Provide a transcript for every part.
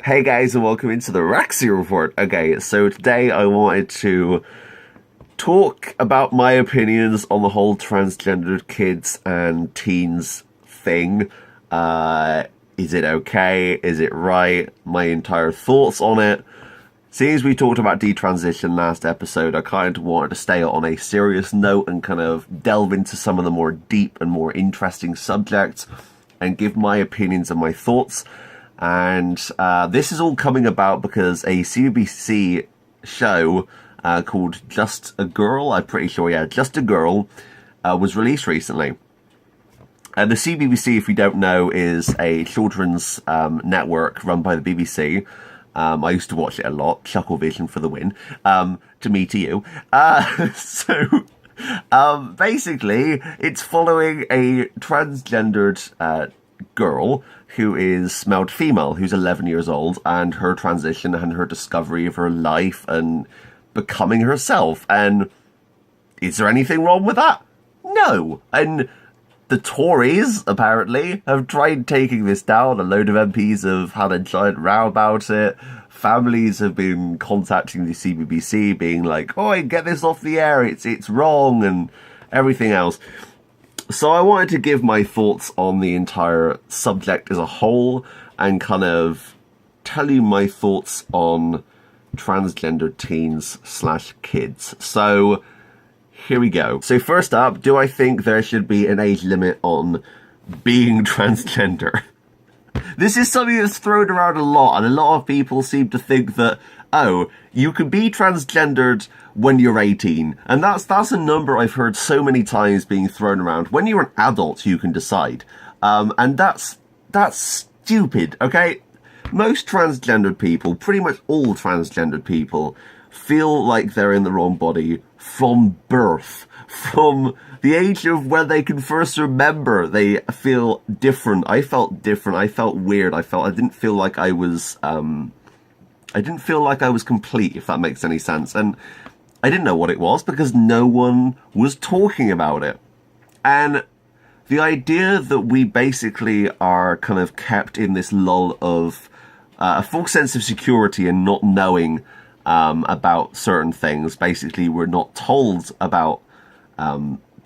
Hey guys, and welcome into the Roxy Report. Okay, so today I wanted to talk about my opinions on the whole transgender kids and teens thing. Is it okay? Is it right? My entire thoughts on it. Seeing as we talked about detransition last episode, I kind of wanted to stay on a serious note and kind of delve into some of the more deep and more interesting subjects and give my opinions and my thoughts. And this is all coming about because a CBBC show called Just a Girl, I'm pretty sure, yeah, Just a Girl, was released recently. The CBBC, if you don't know, is a children's network run by the BBC. I used to watch it a lot, Chucklevision for the win, to me to you. Basically, it's following a transgendered girl who is male to female, who's 11 years old, and her transition and her discovery of her life and becoming herself. And is there anything wrong with that? No. And the Tories, apparently, have tried taking this down. A load of MPs have had a giant row about it. Families have been contacting the CBBC, being like, "Oh, get this off the air, it's wrong," and everything else. So I wanted to give my thoughts on the entire subject as a whole and kind of tell you my thoughts on transgender teens/kids. So here we go. So first up, do I think there should be an age limit on being transgender? This is something that's thrown around a lot, and a lot of people seem to think that, oh, you can be transgendered when you're 18. And that's a number I've heard so many times being thrown around. When you're an adult, you can decide. And that's stupid, okay? Most transgendered people, pretty much all transgendered people, feel like they're in the wrong body from birth. From the age of when they can first remember, they feel different. I felt different. I felt weird. I didn't feel like I was complete, if that makes any sense. And I didn't know what it was because no one was talking about it. And the idea that we basically are kind of kept in this lull of a false sense of security and not knowing about certain things. Basically, we're not told about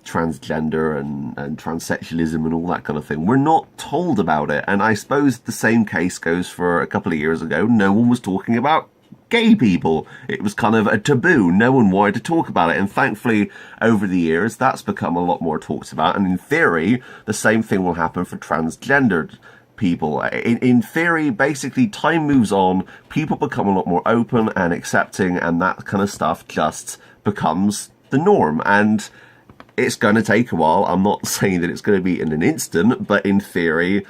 transgender and transsexualism and all that kind of thing. We're not told about it. And I suppose the same case goes for a couple of years ago. No one was talking about gay people. It was kind of a taboo. No one wanted to talk about it. And thankfully, over the years, that's become a lot more talked about. And in theory, the same thing will happen for transgendered people. In theory, basically, time moves on, people become a lot more open and accepting, and that kind of stuff just becomes the norm. And it's going to take a while. I'm not saying that it's going to be in an instant, but in theory,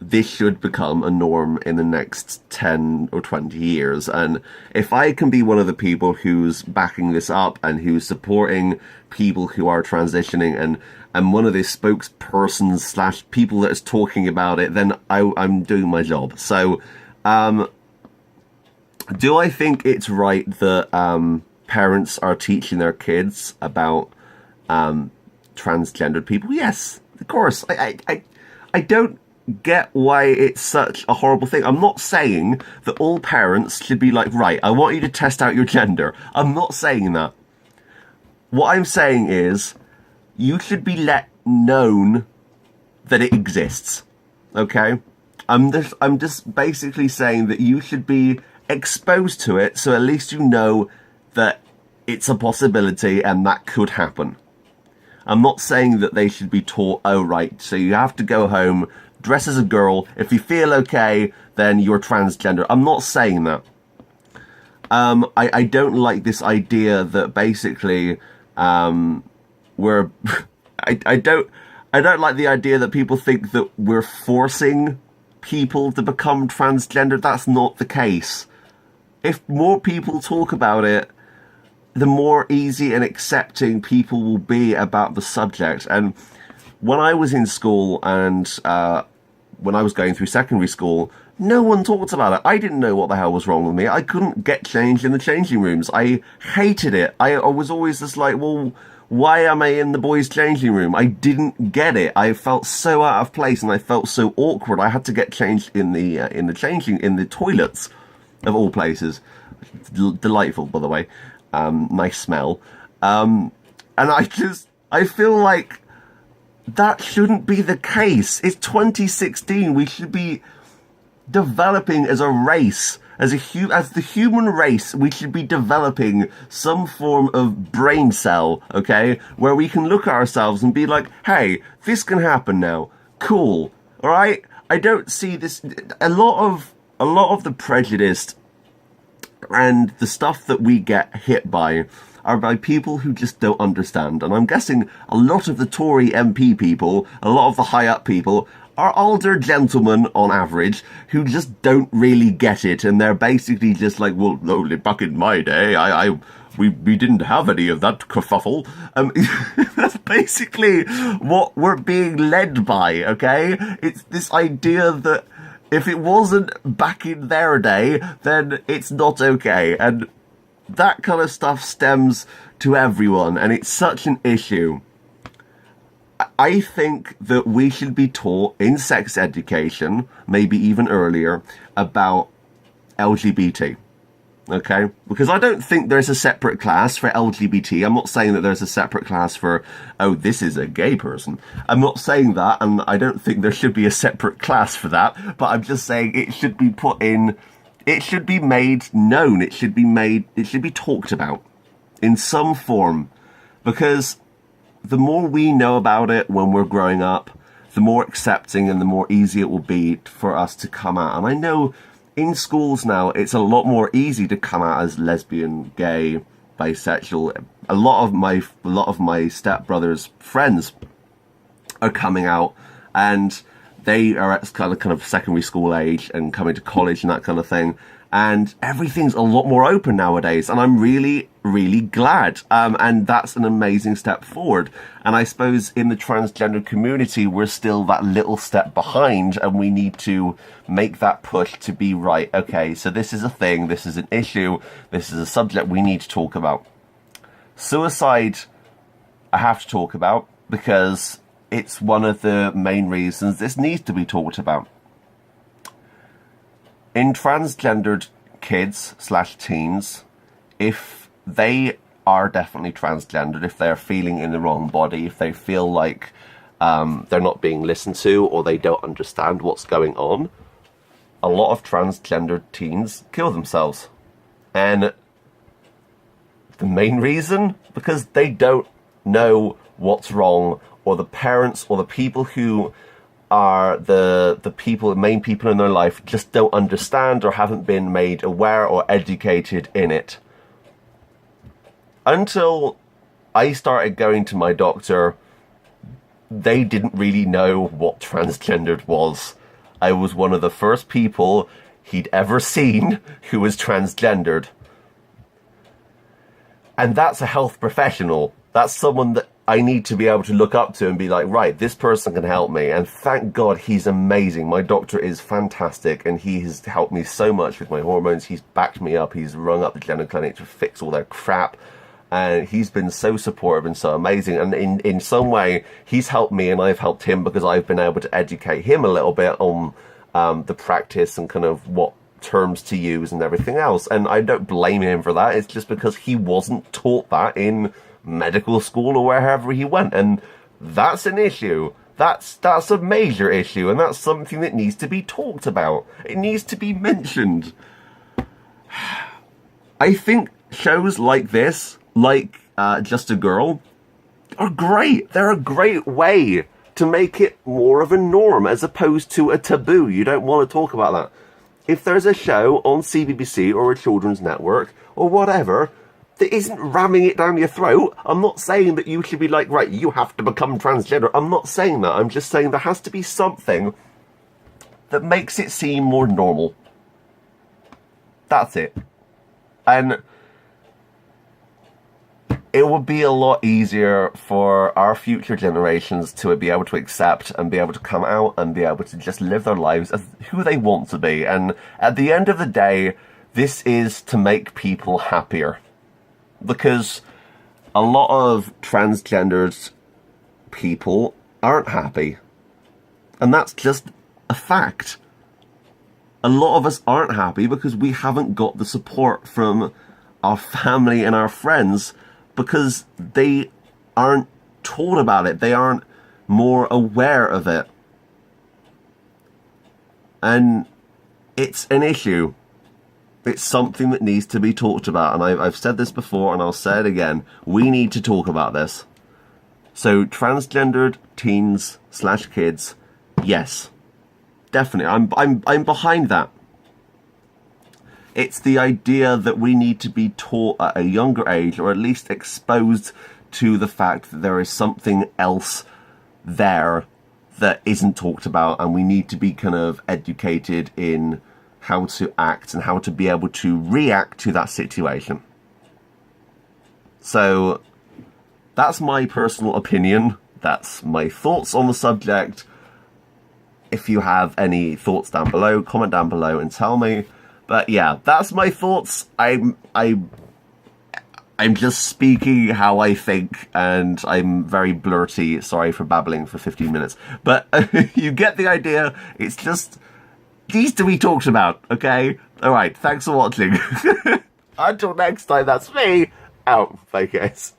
this should become a norm in the next 10 or 20 years. And if I can be one of the people who's backing this up and who's supporting people who are transitioning and I'm one of the spokespersons / people that is talking about it, then I'm doing my job. So, do I think it's right that parents are teaching their kids about transgendered people? Yes, of course. I don't get why it's such a horrible thing. I'm not saying that all parents should be like, right, I want you to test out your gender. I'm not saying that. What I'm saying is, you should be let known that it exists. Okay? I'm just basically saying that you should be exposed to it, so at least you know that it's a possibility and that could happen. I'm not saying that they should be taught, oh right, so you have to go home, dress as a girl, if you feel okay, then you're transgender. I'm not saying that. I don't like this idea that basically I don't like the idea that people think that we're forcing people to become transgender. That's not the case. If more people talk about it, the more easy and accepting people will be about the subject. And when I was in school and when I was going through secondary school, no one talked about it. I didn't know what the hell was wrong with me. I couldn't get changed in the changing rooms. I hated it. I was always just like, well, Why am I in the boys' changing room? I didn't get it. I felt so out of place and I felt so awkward. I had to get changed in the toilets of all places. Delightful, by the way. Nice smell. And I feel like that shouldn't be the case. It's 2016. We should be developing as a race. As the human race, we should be developing some form of brain cell, okay? Where we can look at ourselves and be like, hey, this can happen now. Cool. Alright? I don't see this. A lot of the prejudice and the stuff that we get hit by are by people who just don't understand. And I'm guessing a lot of the Tory MP people, a lot of the high up people, are older gentlemen on average who just don't really get it, and they're basically just like, well, no, back in my day, we didn't have any of that kerfuffle. That's basically what we're being led by, okay? It's this idea that if it wasn't back in their day, then it's not okay, and that kind of stuff stems to everyone, and it's such an issue. I think that we should be taught in sex education, maybe even earlier, about LGBT. Okay? Because I don't think there's a separate class for LGBT. I'm not saying that there's a separate class for, oh, this is a gay person. I'm not saying that, and I don't think there should be a separate class for that, but I'm just saying it should be put in, it should be made known, it should be talked about in some form. Because the more we know about it when we're growing up, the more accepting and the more easy it will be for us to come out. And I know in schools now, it's a lot more easy to come out as lesbian, gay, bisexual. A lot of my stepbrother's friends are coming out, and they are at kind of secondary school age and coming to college and that kind of thing. And everything's a lot more open nowadays, and I'm really, really glad. And that's an amazing step forward. And I suppose in the transgender community, we're still that little step behind, and we need to make that push to be right. Okay, so this is a thing, this is an issue, this is a subject we need to talk about. Suicide, I have to talk about, because it's one of the main reasons this needs to be talked about. In transgendered kids/teens, if they are definitely transgendered, if they're feeling in the wrong body, if they feel like they're not being listened to or they don't understand what's going on, a lot of transgendered teens kill themselves. And the main reason? Because they don't know what's wrong, or the parents or the people who are the main people in their life just don't understand or haven't been made aware or educated in it. Until I started going to my doctor, they didn't really know what transgendered was. I was one of the first people he'd ever seen who was transgendered. And that's a health professional. That's someone that I need to be able to look up to and be like, right, this person can help me. And thank God he's amazing. My doctor is fantastic, and he has helped me so much with my hormones. He's backed me up. He's rung up the gender clinic to fix all their crap. And he's been so supportive and so amazing. And in some way, he's helped me and I've helped him, because I've been able to educate him a little bit on the practice and kind of what terms to use and everything else. And I don't blame him for that. It's just because he wasn't taught that in medical school or wherever he went, and that's an issue. That's a major issue, and that's something that needs to be talked about. It needs to be mentioned. I think shows like this, like Just a Girl, are great. They're a great way to make it more of a norm as opposed to a taboo. You don't want to talk about that. If there's a show on CBBC or a children's network or whatever that isn't ramming it down your throat, I'm not saying that you should be like, right, you have to become transgender. I'm not saying that. I'm just saying there has to be something that makes it seem more normal. That's it. And it would be a lot easier for our future generations to be able to accept and be able to come out and be able to just live their lives as who they want to be. And at the end of the day, this is to make people happier. Because a lot of transgendered people aren't happy. And that's just a fact. A lot of us aren't happy because we haven't got the support from our family and our friends because they aren't told about it. They aren't more aware of it. And it's an issue. It's something that needs to be talked about. And I've said this before and I'll say it again. We need to talk about this. So transgendered teens / kids, yes. Definitely. I'm behind that. It's the idea that we need to be taught at a younger age, or at least exposed to the fact that there is something else there that isn't talked about, and we need to be kind of educated in how to act and how to be able to react to that situation. So that's my personal opinion. That's my thoughts on the subject. If you have any thoughts down below, comment down below and tell me. But yeah, that's my thoughts. I'm just speaking how I think, and I'm very blurty. Sorry for babbling for 15 minutes. But you get the idea. It's just needs to be talked about, okay? Alright, thanks for watching. Until next time, that's me, out. Bye, guys.